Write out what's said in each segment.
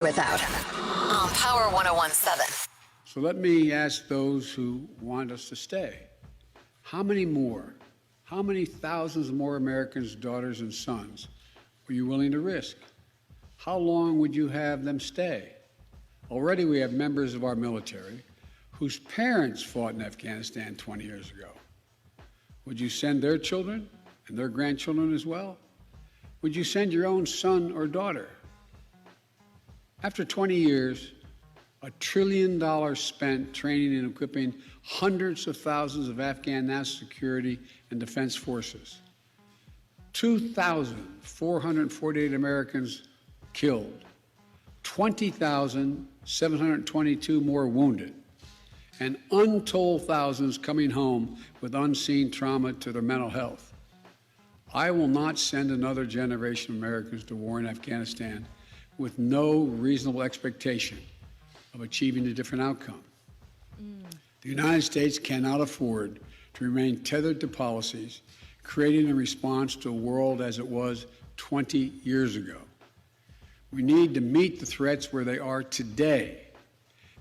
without. On Power 101.7. So let me ask those who want us to stay. How many thousands more Americans' daughters and sons are you willing to risk? How long would you have them stay? Already we have members of our military whose parents fought in Afghanistan 20 years ago. Would you send their children and their grandchildren as well? Would you send your own son or daughter? After 20 years, $1 trillion spent training and equipping hundreds of thousands of Afghan national security and defense forces. 2,448 Americans killed, 20,722 more wounded, and untold thousands coming home with unseen trauma to their mental health. I will not send another generation of Americans to war in Afghanistan with no reasonable expectation of achieving a different outcome. The United States cannot afford to remain tethered to policies created in response to a world as it was 20 years ago. We need to meet the threats where they are today.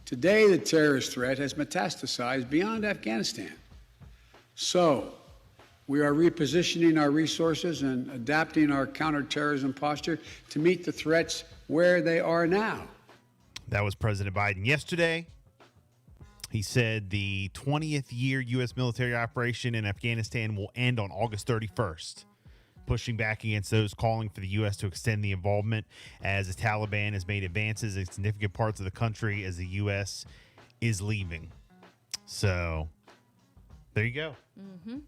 Today, the terrorist threat has metastasized beyond Afghanistan. So, we are repositioning our resources and adapting our counterterrorism posture to meet the threats where they are now. That was President Biden yesterday. He said the 20th year U.S. military operation in Afghanistan will end on August 31st, pushing back against those calling for the U.S. to extend the involvement as the Taliban has made advances in significant parts of the country as the U.S. is leaving. So, there you go. Mm-hmm.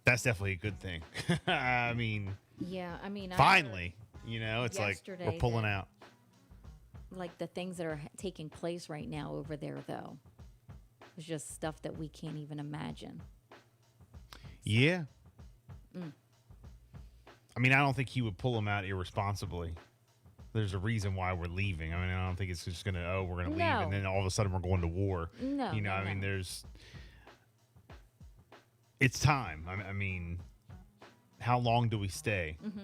That's definitely a good thing. I mean, I finally, it's like we're pulling out. Like the things that are taking place right now over there, though, it's just stuff that we can't even imagine. Yeah. I mean, I don't think he would pull them out irresponsibly. There's a reason why we're leaving. I mean, I don't think it's just we're going to leave, and then all of a sudden we're going to war. No. I mean, it's time. I mean, how long do we stay? Mm-hmm.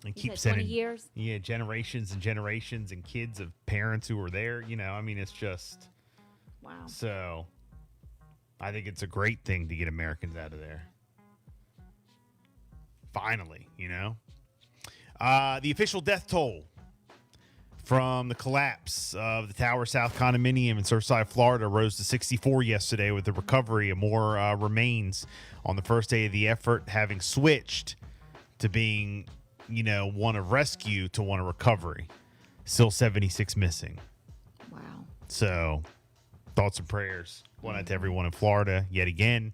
And You keep said 20 sending, years? Yeah, generations and generations and kids of parents who were there. I mean, it's just wow. So, I think it's a great thing to get Americans out of there. Finally, the official death toll from the collapse of the Tower South condominium in Surfside, Florida, rose to 64 yesterday, with the recovery of more remains on the first day of the effort, having switched to being one of rescue to one of recovery. Still 76 missing. Wow. So, thoughts and prayers going out to everyone in Florida yet again.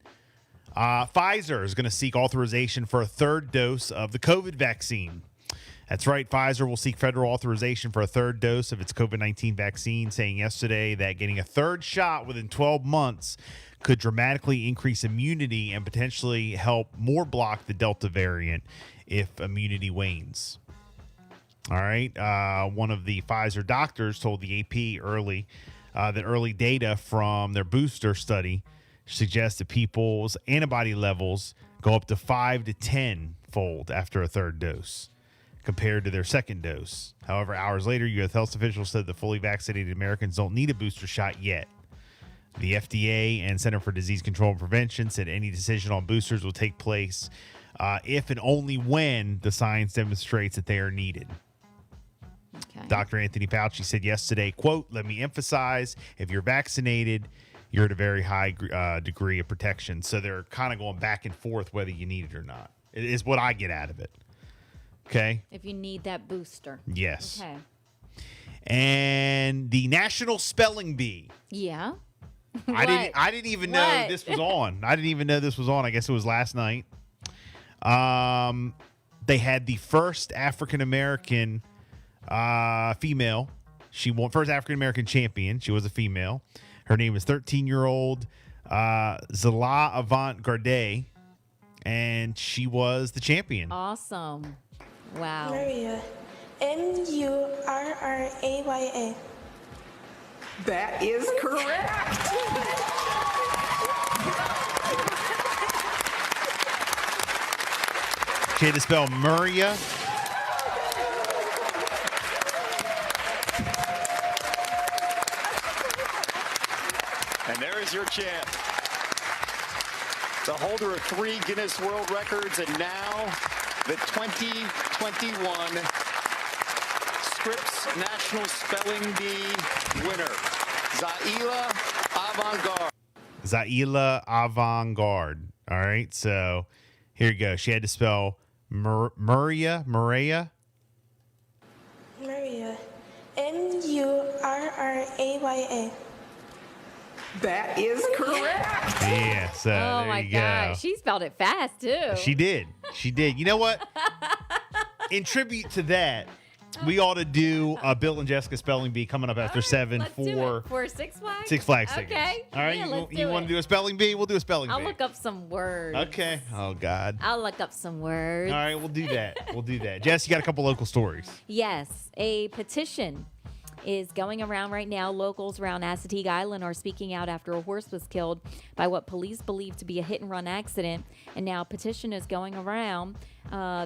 Pfizer is going to seek authorization for a third dose of the COVID vaccine. That's right. Pfizer will seek federal authorization for a third dose of its COVID-19 vaccine, saying yesterday that getting a third shot within 12 months could dramatically increase immunity and potentially help more block the Delta variant if immunity wanes. All right. One of the Pfizer doctors told the AP that early data from their booster study suggests that people's antibody levels go up to 5 to 10 fold after a third dose compared to their second dose. However, hours later, U.S. health officials said that fully vaccinated Americans don't need a booster shot yet. The FDA and Center for Disease Control and Prevention said any decision on boosters will take place if and only when the science demonstrates that they are needed. Okay. Dr. Anthony Fauci said yesterday, quote, "Let me emphasize, if you're vaccinated, you're at a very high degree of protection." So they're kind of going back and forth whether you need it or not. It is what I get out of it. Okay? If you need that booster. Yes. Okay. And the National Spelling Bee. Yeah. I didn't even know this was on. I didn't even know this was on. I guess it was last night. They had the first African American female. She won first African American champion. She was a female. Her name is 13-year-old Zala Avant-Garde, and she was the champion. Awesome. Wow. Murraya. Murraya. That is correct. She had to spell Murraya. And there is your champ. The holder of 3 Guinness World Records, and now the 2021 Scripps National Spelling Bee winner, Zaila Avantgarde. Zaila Avantgarde. All right, so here you go. She had to spell Maria. Maria. Murraya. That is correct. Yeah, so Oh there my you go. God, she spelled it fast too. She did. She did. You know what? In tribute to that, we ought to do a Bill and Jessica spelling bee coming up after 7 Let's do for it. For Six Flags. Six Flags tickets. Okay. All right. Yeah, let's you do want it. to do a spelling bee? We'll do a spelling I'll bee. look up some words. Okay. Oh God. I'll look up some words. All right. We'll do that. We'll do that. Jess, you got a couple local stories. Yes, a petition is going around right now. Locals around Assateague Island are speaking out after a horse was killed by what police believe to be a hit-and-run accident. And now a petition is going around.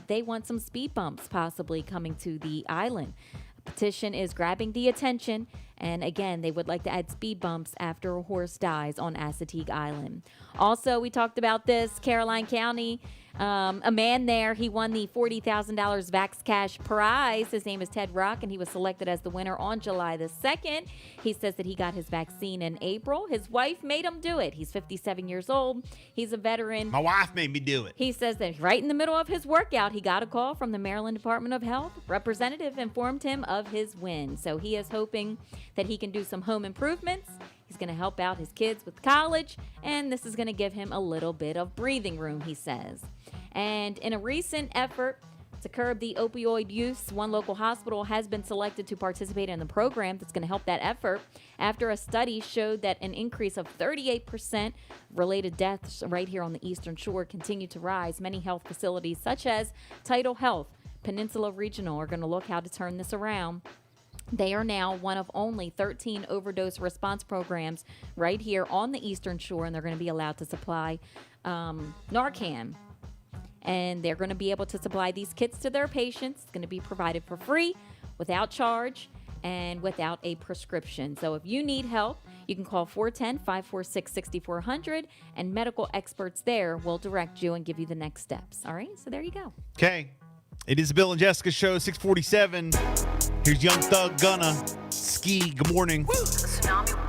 They want some speed bumps possibly coming to the island. A petition is grabbing the attention. And again, they would like to add speed bumps after a horse dies on Assateague Island. Also, we talked about this, Caroline County. A man there, he won the $40,000 Vax Cash prize. His name is Ted Rock, and he was selected as the winner on July the 2nd. He says that he got his vaccine in April. His wife made him do it. He's 57 years old. He's a veteran. My wife made me do it. He says that right in the middle of his workout, he got a call from the Maryland Department of Health. Representative informed him of his win. So he is hoping that he can do some home improvements. He's going to help out his kids with college, and this is going to give him a little bit of breathing room, he says. And in a recent effort to curb the opioid use, one local hospital has been selected to participate in the program that's going to help that effort after a study showed that an increase of 38% related deaths right here on the Eastern Shore continue to rise. Many health facilities such as Tidal Health, Peninsula Regional are going to look how to turn this around. They are now one of only 13 overdose response programs right here on the Eastern Shore, and they're going to be allowed to supply Narcan. And they're going to be able to supply these kits to their patients. It's going to be provided for free, without charge, and without a prescription. So if you need help, you can call 410-546-6400, and medical experts there will direct you and give you the next steps. All right, so there you go. Okay. It is the Bill and Jessica Show, 647. Here's Young Thug Gunna. Ski, good morning. Tsunami